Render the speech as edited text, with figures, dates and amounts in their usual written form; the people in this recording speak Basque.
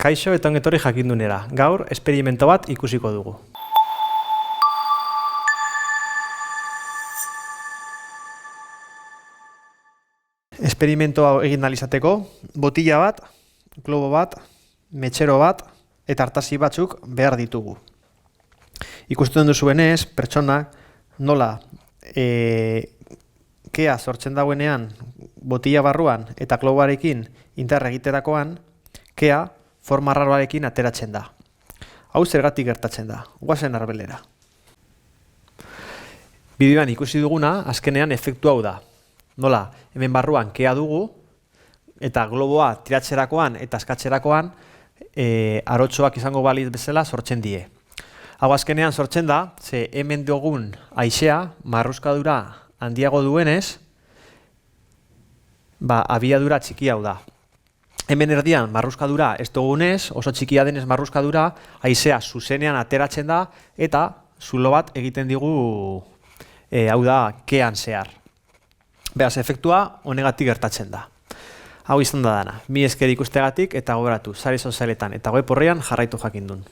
Kaixo eta ongetorri jakindunera. Gaur, esperimento bat ikusiko dugu. Esperimento hau egin ahal izateko, botila bat, globo bat, metxero bat eta artasi batzuk behar ditugu. Ikusten duzuenez, pertsonak nola kea sortzen dagoenean botila barruan eta globoarekin indarra egiterakoan, kea forma raroarekin ateratzen da. Hau zergatik gertatzen da, goazen arbelera. Bideoan ikusi duguna, azkenean efektu hau da. Nola, hemen barruan kea dugu, eta globoa tiratzerakoan eta askatzerakoan arotxoak izango balitz bezala sortzen die. Hau azkenean sortzen da, ze hemen dugun haizea, marruskadura handiago duenez, abiadura txiki hau da. Hemen erdian marruskadura ez dugunez, oso txikia denez marruskadura, haizea zuzenean ateratzen da, eta zulo bat egiten digu, hau da, kean zehar. Beraz, efektua honegatik gertatzen da. Hau izan da dana. Mi esker ikustegatik eta gogoratu, sare sozialetan eta web orrian jarraitu jakindun.